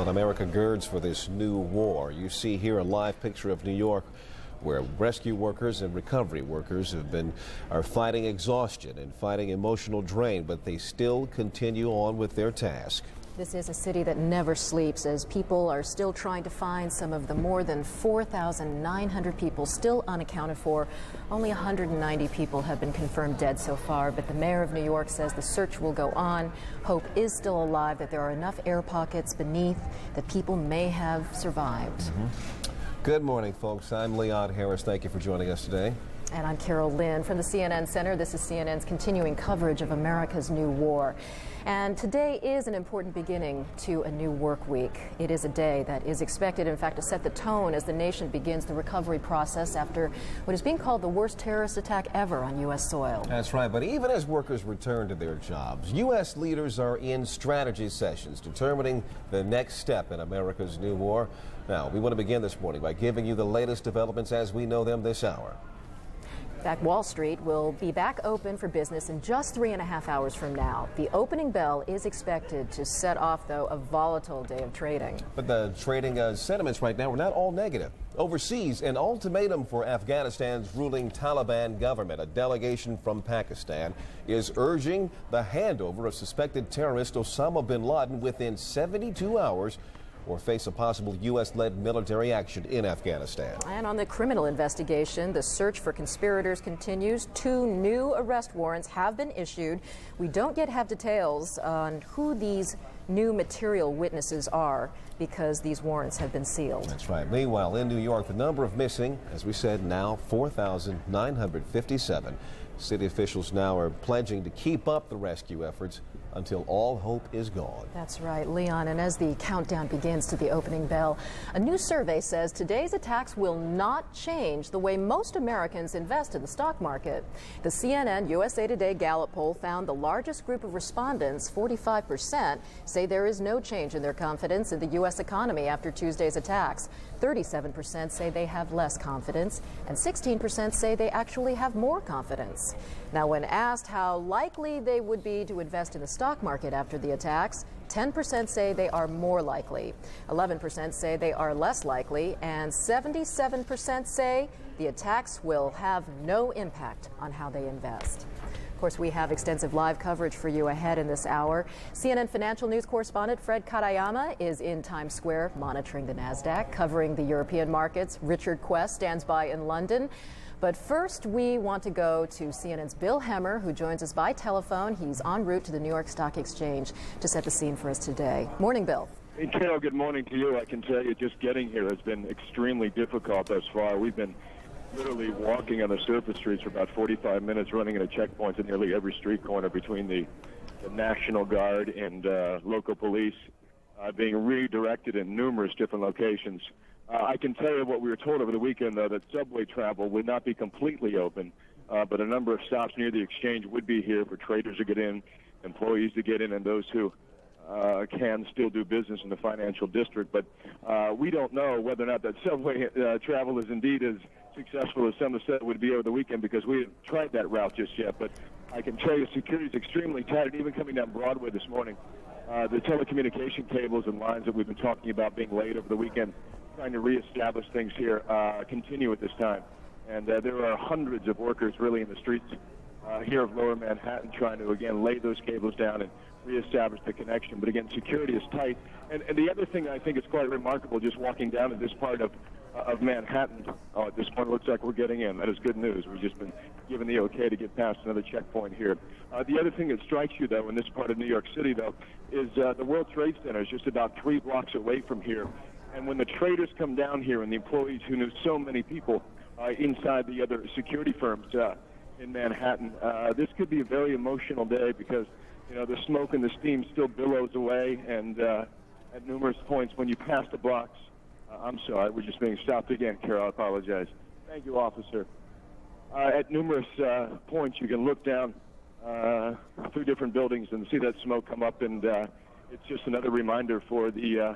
America girds for this new war. You see here a live picture of New York, where rescue workers and recovery workers are fighting exhaustion and fighting emotional drain, but they still continue on with their task. This is a city that never sleeps as people are still trying to find some of the more than 4,900 people still unaccounted for. Only 190 people have been confirmed dead so far, but the mayor of New York says the search will go on. Hope is still alive that there are enough air pockets beneath that people may have survived. Good morning, folks. I'm Leon Harris. Thank you for joining us today. And I'm Carol Lynn from the CNN Center. This is CNN's continuing coverage of America's new war. And today is an important beginning to a new work week. It is a day that is expected, in fact, to set the tone as the nation begins the recovery process after what is being called the worst terrorist attack ever on U.S. soil. That's right. But even as workers return to their jobs, U.S. leaders are in strategy sessions determining the next step in America's new war. Now, we want to begin this morning by giving you the latest developments as we know them this hour. In fact, Wall Street will be back open for business in just 3.5 hours from now. The opening bell is expected to set off, though, a volatile day of trading. But the trading sentiments right now are not all negative. Overseas, an ultimatum for Afghanistan's ruling Taliban government. A delegation from Pakistan is urging the handover of suspected terrorist Osama bin Laden within 72 hours or face a possible U.S.-led military action in Afghanistan. And on the criminal investigation, the search for conspirators continues. 2 new arrest warrants have been issued. We don't yet have details on who these new material witnesses are because these warrants have been sealed. That's right. Meanwhile, in New York, the number of missing, as we said, now 4,957. City officials now are pledging to keep up the rescue efforts until all hope is gone. That's right, Leon. And as the countdown begins to the opening bell, a new survey says today's attacks will not change the way most Americans invest in the stock market. The CNN USA Today Gallup poll found the largest group of respondents, 45%, say there is no change in their confidence in the U.S. economy after Tuesday's attacks. 37% say they have less confidence, and 16% say they actually have more confidence. Now, when asked how likely they would be to invest in the stock market after the attacks, 10% say they are more likely, 11% say they are less likely, and 77% say the attacks will have no impact on how they invest. Of course, we have extensive live coverage for you ahead in this hour. CNN financial news correspondent Fred Katayama is in Times Square monitoring the NASDAQ, covering the European markets. Richard Quest stands by in London. But first, we want to go to CNN's Bill Hemmer, who joins us by telephone. He's en route to the New York Stock Exchange to set the scene for us today. Morning, Bill. Hey, Carol, good morning to you. I can tell you just getting here has been extremely difficult thus far. We've been literally walking on the surface streets for about 45 minutes, running into checkpoints at nearly every street corner between the National Guard and local police, being redirected in numerous different locations. I can tell you what we were told over the weekend, though, that subway travel would not be completely open, but a number of stops near the exchange would be here for traders to get in, employees to get in, and those who can still do business in the financial district. But we don't know whether or not that subway travel is indeed as successful as some have said it would be over the weekend, because we haven't tried that route just yet. But I can tell you security is extremely tight, and even coming down Broadway this morning, the telecommunication cables and lines that we've been talking about being laid over the weekend, trying to reestablish things here, continue at this time. And there are hundreds of workers really in the streets here of Lower Manhattan trying to, again, lay those cables down and reestablish the connection. But again, security is tight. And the other thing I think is quite remarkable, just walking down in this part of Manhattan, at this point it looks like we're getting in. That is good news. We've just been given the okay to get past another checkpoint here. The other thing that strikes you, though, in this part of New York City, though, is the World Trade Center is just about 3 blocks away from here. And when the traders come down here and the employees who knew so many people inside the other security firms in Manhattan, this could be a very emotional day because, you know, the smoke and the steam still billows away. And at numerous points when you pass the blocks, I'm sorry, we're just being stopped again, Carol. I apologize. Thank you, officer. At numerous points, you can look down through different buildings and see that smoke come up, and it's just another reminder for the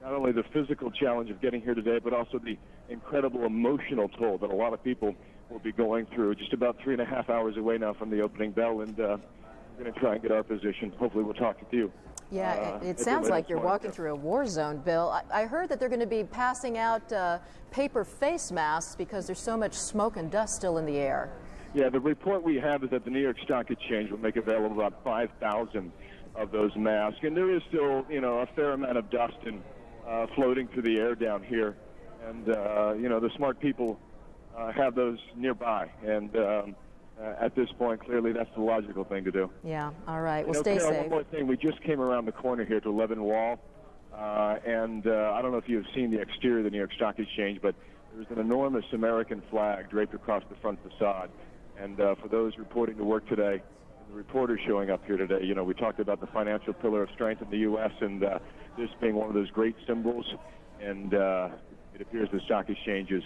not only the physical challenge of getting here today, but also the incredible emotional toll that a lot of people will be going through. Just about 3.5 hours away now from the opening bell, and we're going to try and get our position. Hopefully we'll talk with you. Yeah, it sounds like you're walking through a war zone, Bill. I heard that they're going to be passing out paper face masks because there's so much smoke and dust still in the air. Yeah, the report we have is that the New York Stock Exchange will make available about 5,000 of those masks, and there is still, a fair amount of dust and floating through the air down here, and the smart people have those nearby, and at this point, clearly that's the logical thing to do. Yeah, all right. Well, stay Carol, safe. one more thing. We just came around the corner here to Leavenworth, and I don't know if you've seen the exterior of the New York Stock Exchange, but there's an enormous American flag draped across the front facade. And for those reporting to work today, and the reporters showing up here today, we talked about the financial pillar of strength in the U.S. and this being one of those great symbols. And it appears the stock exchange is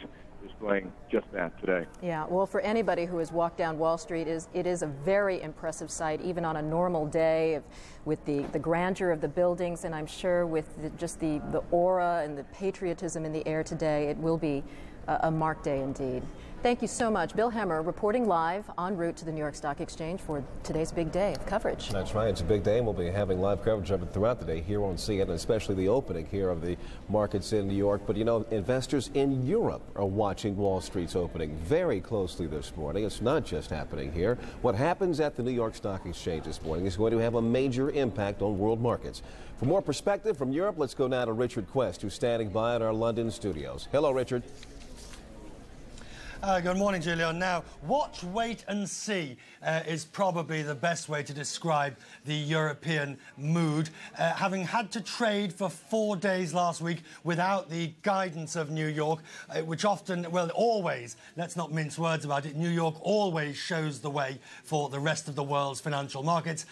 displaying just that today. Yeah, well, for anybody who has walked down Wall Street, it is a very impressive sight, even on a normal day, with the grandeur of the buildings, and I'm sure with just the aura and the patriotism in the air today, it will be a marked day indeed. Thank you so much. Bill Hemmer reporting live en route to the New York Stock Exchange for today's big day of coverage. That's right. It's a big day, and we'll be having live coverage of it throughout the day here on CNN, especially the opening here of the markets in New York. But, investors in Europe are watching Wall Street's opening very closely this morning. It's not just happening here. What happens at the New York Stock Exchange this morning is going to have a major impact on world markets. For more perspective from Europe, let's go now to Richard Quest, who's standing by at our London studios. Hello, Richard. Good morning, Julian. Now, watch, wait and see is probably the best way to describe the European mood. Having had to trade for 4 days last week without the guidance of New York, which often, well, always, let's not mince words about it, New York always shows the way for the rest of the world's financial markets.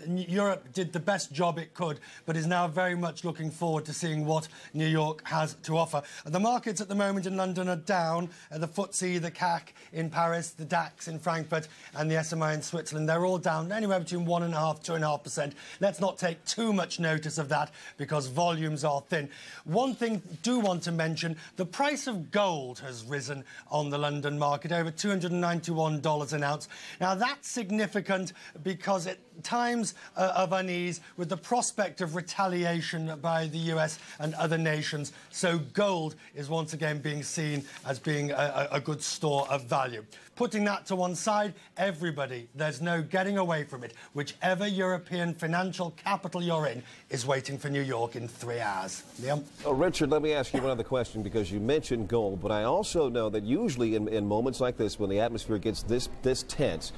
Europe did the best job it could, but is now very much looking forward to seeing what New York has to offer. The markets at the moment in London are down. The FTSE, the CAC in Paris, the DAX in Frankfurt and the SMI in Switzerland, they're all down anywhere between 1.5% to 2.5%. Let's not take too much notice of that because volumes are thin. One thing I do want to mention, the price of gold has risen on the London market, over $291 an ounce. Now that's significant because at times of unease with the prospect of retaliation by the US and other nations, so gold is once again being seen as being a good store of value. Putting that to one side, everybody, there's no getting away from it. Whichever European financial capital you're in is waiting for New York in 3 hours. Liam? Oh, Richard, let me ask you one other question because you mentioned gold, but I also know that usually in moments like this, when the atmosphere gets this tense,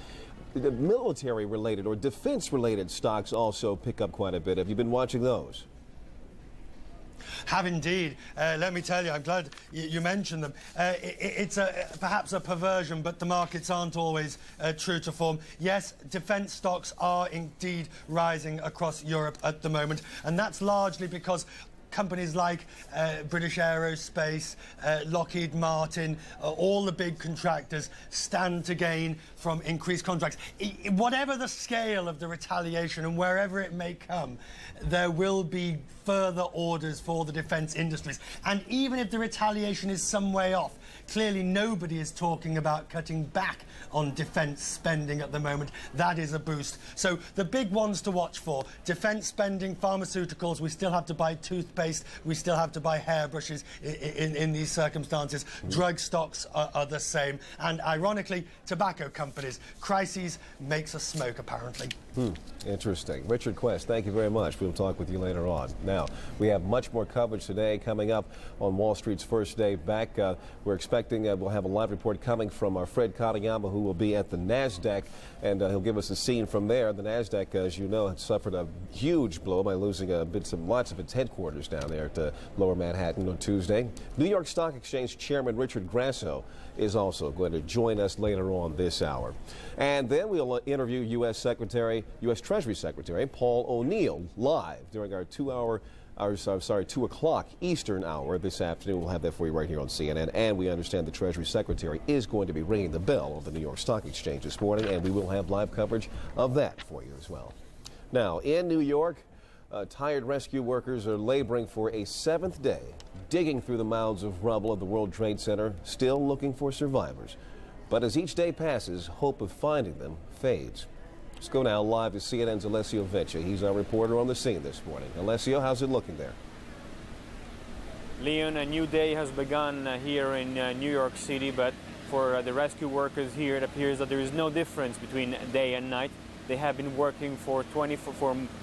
the military-related or defense-related stocks also pick up quite a bit. Have you been watching those? Have indeed. Let me tell you, I'm glad you mentioned them. It's perhaps a perversion, but the markets aren't always true to form. Yes, defence stocks are indeed rising across Europe at the moment, and that's largely because companies like British Aerospace, Lockheed Martin, all the big contractors stand to gain from increased contracts. Whatever the scale of the retaliation and wherever it may come, there will be further orders for the defence industries. And even if the retaliation is some way off, clearly nobody is talking about cutting back on defence spending at the moment. That is a boost. So the big ones to watch for: defence spending, pharmaceuticals. We still have to buy toothpaste. We still have to buy hairbrushes in these circumstances. Drug stocks are the same. And ironically, tobacco companies. Crises makes us smoke, apparently. Interesting. Richard Quest, thank you very much. We'll talk with you later on. Now, we have much more coverage today coming up on Wall Street's first day back. We're expecting we'll have a live report coming from Fred Katayama, who will be at the NASDAQ, and he'll give us a scene from there. The NASDAQ, as you know, had suffered a huge blow by losing lots of its headquarters down there at Lower Manhattan on Tuesday. New York Stock Exchange Chairman Richard Grasso is also going to join us later on this hour. And then we'll interview U.S. Treasury Secretary Paul O'Neill live during our 2 o'clock Eastern hour this afternoon. We'll have that for you right here on CNN. And we understand the Treasury Secretary is going to be ringing the bell on the New York Stock Exchange this morning, and we will have live coverage of that for you as well. Now, in New York, tired rescue workers are laboring for a 7th day, digging through the mounds of rubble of the World Trade Center, still looking for survivors. But as each day passes, hope of finding them fades. Let's go now live to CNN's Alessio Vinci. He's our reporter on the scene this morning. Alessio, how's it looking there? Leon, a new day has begun here in New York City, but for the rescue workers here, it appears that there is no difference between day and night. They have been working for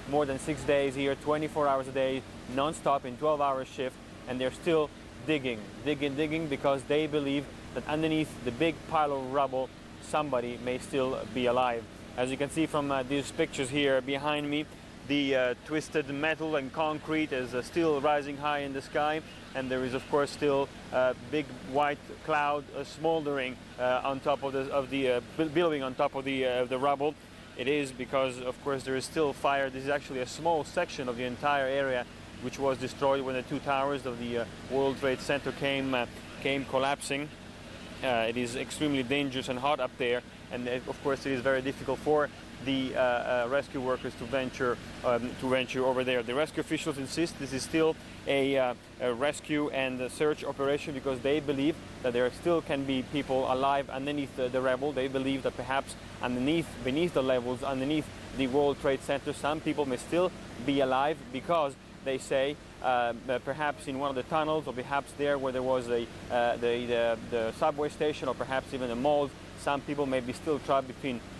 more than 6 days here, 24 hours a day, non-stop in 12-hour shift, and they're still digging because they believe that underneath the big pile of rubble, somebody may still be alive. As you can see from these pictures here behind me, the twisted metal and concrete is still rising high in the sky, and there is of course still a big white cloud smoldering on top of the building on top of the rubble. It is because of course there is still fire. This is actually a small section of the entire area which was destroyed when the two towers of the World Trade Center came collapsing. It is extremely dangerous and hot up there, and of course it is very difficult for the rescue workers to venture over there. The rescue officials insist this is still a rescue and search operation because they believe that there still can be people alive underneath the rubble. They believe that perhaps beneath the levels, underneath the World Trade Center, some people may still be alive because they say perhaps in one of the tunnels, or perhaps there where there was the subway station, or perhaps even a mall, some people may be still trapped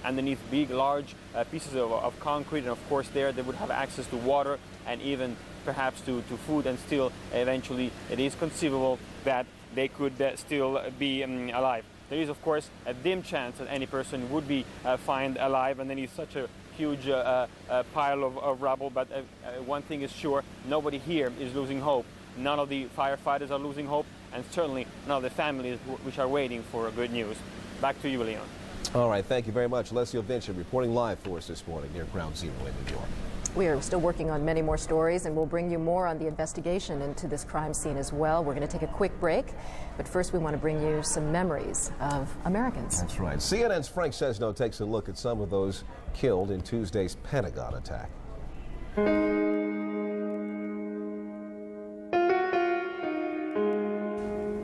underneath big, large pieces of concrete, and of course there they would have access to water and even perhaps to food, and still eventually it is conceivable that they could still be alive. There is of course a dim chance that any person would be found alive underneath such a huge pile of rubble, but one thing is sure, nobody here is losing hope. None of the firefighters are losing hope, and certainly none of the families which are waiting for good news. Back to you, Leon. All right, thank you very much. Alessio Vinci reporting live for us this morning near Ground Zero in New York. We are still working on many more stories, and we'll bring you more on the investigation into this crime scene as well. We're going to take a quick break, but first we want to bring you some memories of Americans. That's right. CNN's Frank Sesno takes a look at some of those killed in Tuesday's Pentagon attack.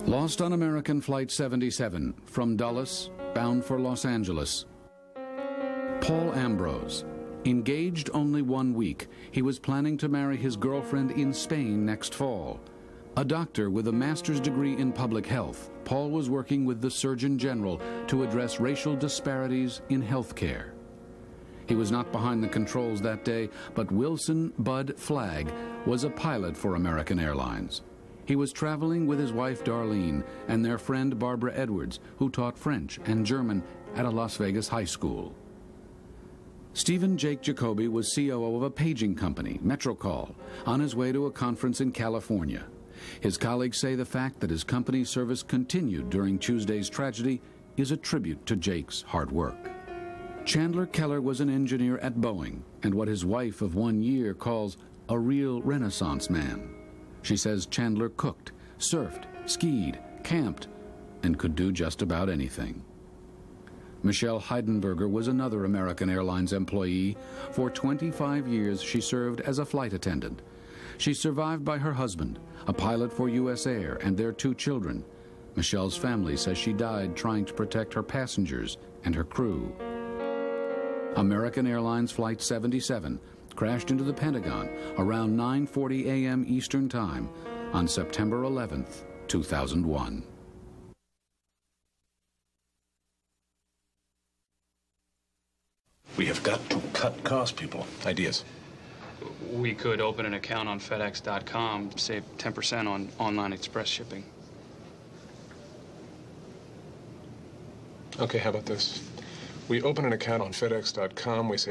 Lost on American Flight 77 from Dulles, bound for Los Angeles. Paul Ambrose. Engaged only 1 week, he was planning to marry his girlfriend in Spain next fall. A doctor with a master's degree in public health, Paul was working with the Surgeon General to address racial disparities in health care. He was not behind the controls that day, but Wilson Bud Flagg was a pilot for American Airlines. He was traveling with his wife Darlene and their friend Barbara Edwards, who taught French and German at a Las Vegas high school. Stephen Jake Jacoby was COO of a paging company, MetroCall, on his way to a conference in California. His colleagues say the fact that his company's service continued during Tuesday's tragedy is a tribute to Jake's hard work. Chandler Keller was an engineer at Boeing and what his wife of 1 year calls a real Renaissance man. She says Chandler cooked, surfed, skied, camped, and could do just about anything. Michelle Heidenberger was another American Airlines employee. For 25 years, she served as a flight attendant. She's survived by her husband, a pilot for US Air, and their 2 children. Michelle's family says she died trying to protect her passengers and her crew. American Airlines Flight 77 crashed into the Pentagon around 9:40 a.m. Eastern Time on September 11th, 2001. We have got to cut costs, people. Ideas? We could open an account on FedEx.com, save 10% on online express shipping. Okay, how about this? We open an account on FedEx.com, we save